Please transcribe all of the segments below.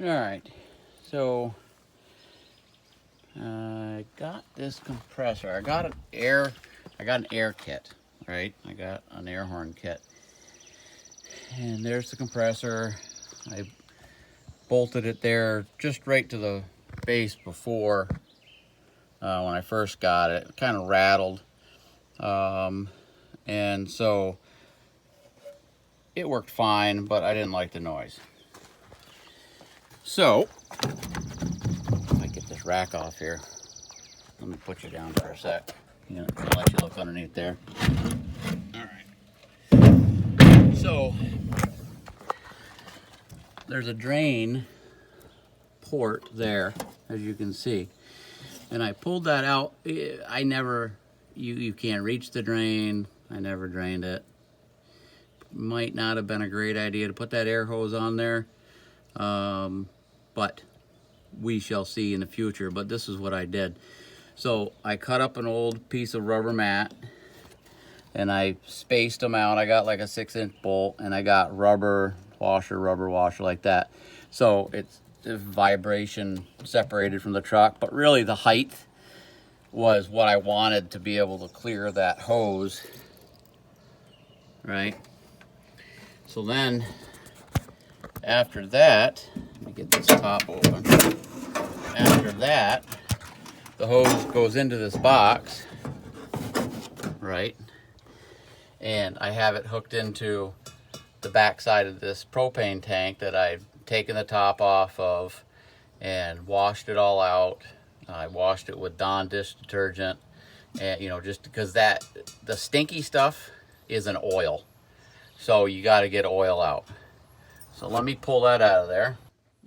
All right, so I got this compressor. I got an air kit, right? I got an Airhorn kit, and there's the compressor. I bolted it there just right to the base before when I first got it. It kind of rattled, and so it worked fine, but I didn't like the noise. So, if I get this rack off here, let me put you down for a sec. I'll let you look underneath there. All right. So, there's a drain port there, as you can see. And I pulled that out. You can't reach the drain. I never drained it. Might not have been a great idea to put that air hose on there. But we shall see in the future. But this is what I did. So I cut up an old piece of rubber mat and I spaced them out. I got like a 6-inch bolt and I got rubber washer like that. So it's vibration separated from the truck, but really the height was what I wanted to be able to clear that hose, right? So then after that, let me get this top open. After that, the hose goes into this box, right? And I have it hooked into the back side of this propane tank that I've taken the top off of and washed it all out. I washed it with Dawn dish detergent, and just because the stinky stuff is an oil, so you got to get oil out. So let me pull that out of there.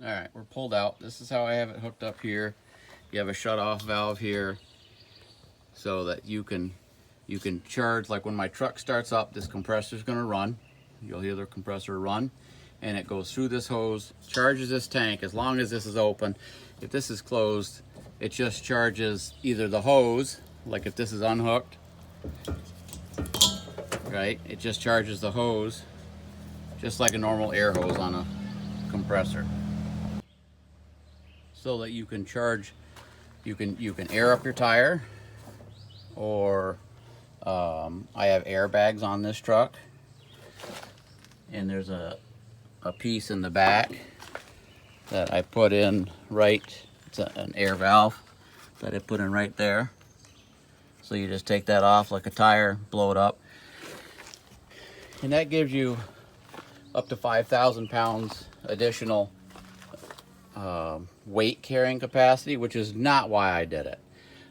All right, we're pulled out. This is how I have it hooked up here. You have a shut-off valve here so that you can charge. Like when my truck starts up, this compressor is going to run. You'll hear the compressor run, and it goes through this hose, charges this tank as long as this is open. If this is closed, it just charges either the hose, like if this is unhooked, right? It just charges the hose, just like a normal air hose on a compressor. So that you can charge, you can air up your tire, or I have airbags on this truck, and there's a piece in the back that I put in right, it's an air valve that I put in right there. So you just take that off like a tire, blow it up, and that gives you up to 5,000 pounds additional weight carrying capacity, which is not why I did it.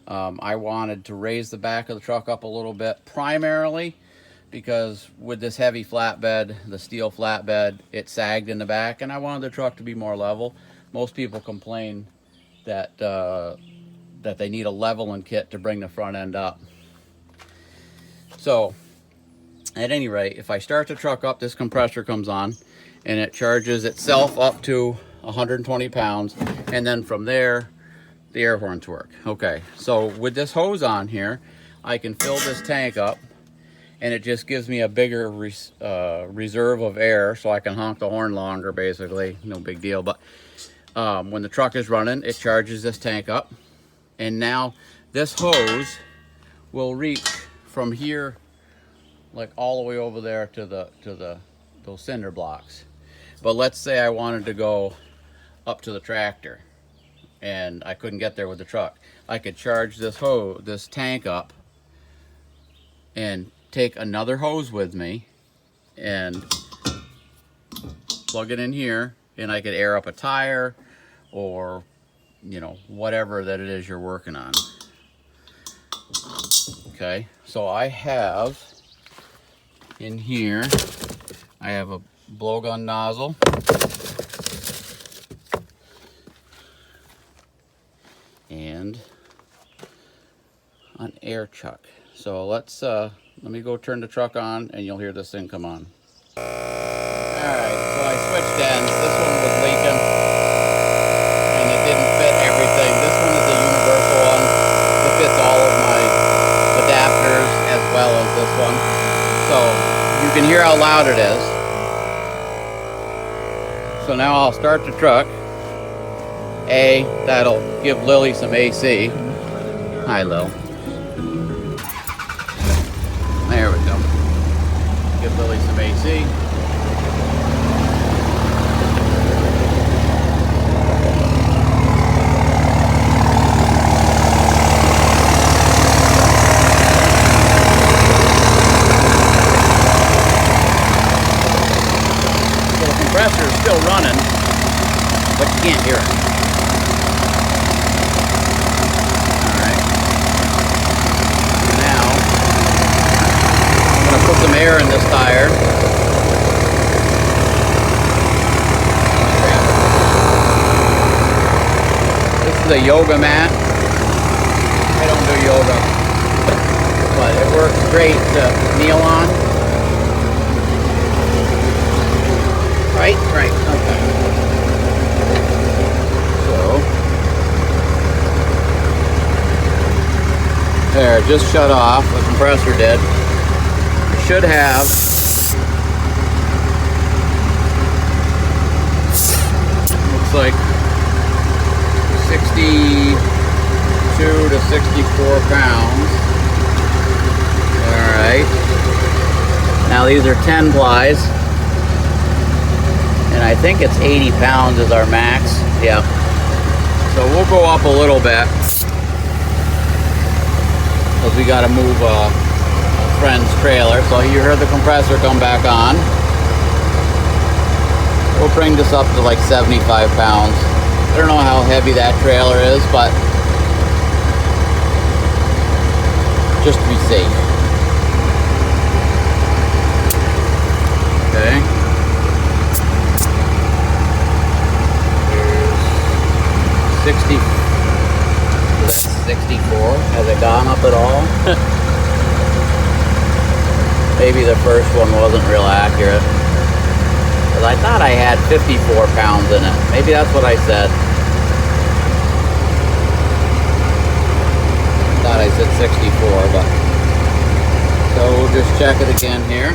I wanted to raise the back of the truck up a little bit, primarily because with this heavy flatbed, the steel flatbed, it sagged in the back, and I wanted the truck to be more level. Most people complain that that they need a leveling kit to bring the front end up. So at any rate, if I start the truck up, this compressor comes on and it charges itself up to 120 pounds, and then from there the air horns work. Okay, so with this hose on here, I can fill this tank up, and it just gives me a bigger reserve of air, so I can honk the horn longer, basically. No big deal. But when the truck is running, it charges this tank up, and now this hose will reach from here, like all the way over there to those cinder blocks. But let's say I wanted to go up to the tractor, and I couldn't get there with the truck. I could charge this tank up, and take another hose with me and plug it in here, and I could air up a tire or whatever that it is you're working on. Okay, so I have in here, I have a blowgun nozzle, and an air chuck. So let me go turn the truck on, and you'll hear this thing come on. Alright, so I switched ends. This one was leaking, and it didn't fit everything. This one is a universal one. It fits all of my adapters as well as this one. So you can hear how loud it is. So now I'll start the truck. That'll give Lily some AC. Hi, Lil. There we go. Give Lily some AC. So the compressor is still running, but you can't hear it. Put some air in this tire. This is a yoga mat. I don't do yoga, but it works great to kneel on. Right? Right. Okay. So, there, just shut off. The compressor did. Should have looks like 62 to 64 pounds. All right, now these are 10 plies, and I think it's 80 pounds is our max. Yeah, so we'll go up a little bit because we got to move friend's trailer. So you heard the compressor come back on. We'll bring this up to like 75 pounds. I don't know how heavy that trailer is, but just to be safe. Okay. Here's 60. That's 64. Has it gone up at all? Maybe the first one wasn't real accurate. Because I thought I had 54 pounds in it. Maybe that's what I said. I thought I said 64, but... So we'll just check it again here.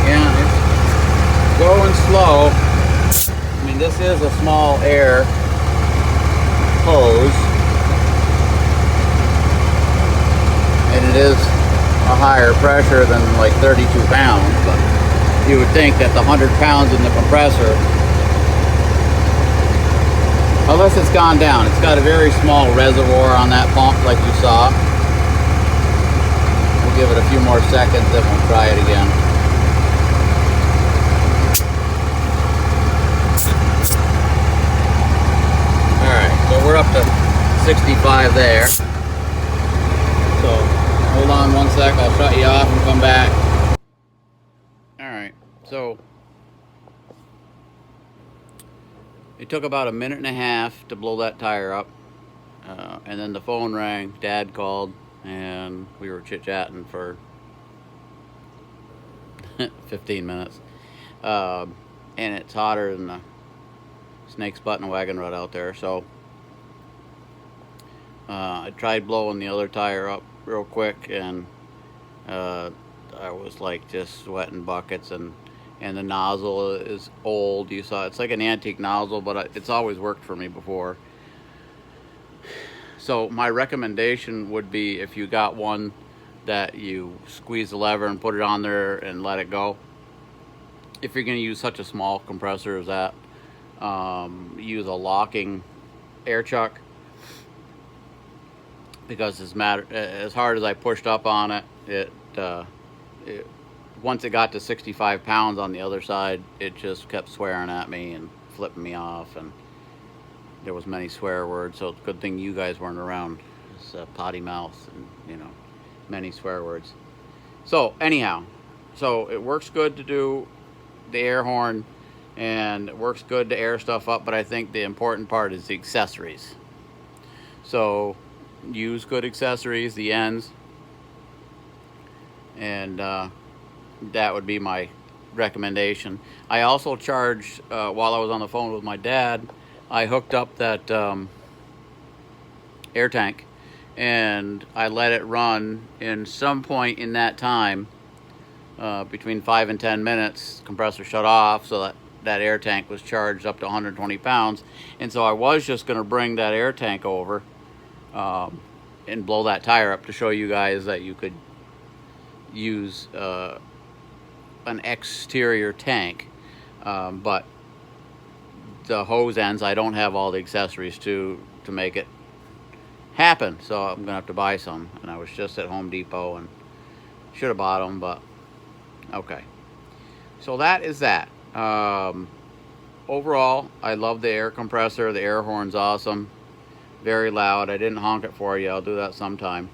Yeah, it's going slow. I mean, this is a small air hose. And it is a higher pressure than like 32 pounds, but you would think that the 100 pounds in the compressor, unless it's gone down, it's got a very small reservoir on that pump like you saw. We'll give it a few more seconds, then we'll try it again. Alright, so we're up to 65 there. So hold on one sec, I'll shut you off and come back. Alright, so it took about a minute and a half to blow that tire up. And then the phone rang, Dad called, and we were chit-chatting for 15 minutes. And it's hotter than the snake's butt in a wagon rut out there, so I tried blowing the other tire up real quick, and I was like just sweating buckets, and the nozzle is old. You saw it's like an antique nozzle, but it's always worked for me before. So my recommendation would be, if you got one that you squeeze the lever and put it on there and let it go. If you're going to use such a small compressor as that, use a locking air chuck, because as hard as I pushed up on it, once it got to 65 pounds on the other side, it just kept swearing at me and flipping me off, and there was many swear words. So it's a good thing you guys weren't around. It's a potty mouth, and you know, many swear words. So anyhow, so it works good to do the air horn, and it works good to air stuff up, but I think the important part is the accessories. So use good accessories, the ends, and that would be my recommendation. I also charged, while I was on the phone with my dad, I hooked up that air tank, and I let it run. And some point in that time, between 5 and 10 minutes, the compressor shut off, so that air tank was charged up to 120 pounds. And so I was just going to bring that air tank over and blow that tire up to show you guys that you could use an exterior tank, but the hose ends, I don't have all the accessories to make it happen, so I'm gonna have to buy some. And I was just at Home Depot and should have bought them, but okay. So that is that. Overall, I love the air compressor. The Airhorn's awesome, very loud. I didn't honk it for you, I'll do that sometime.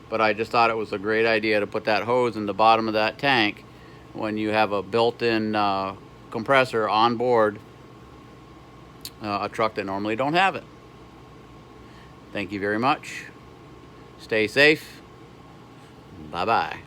But I just thought it was a great idea to put that hose in the bottom of that tank when you have a built-in compressor on board a truck that normally don't have it. Thank you very much. Stay safe. Bye-bye.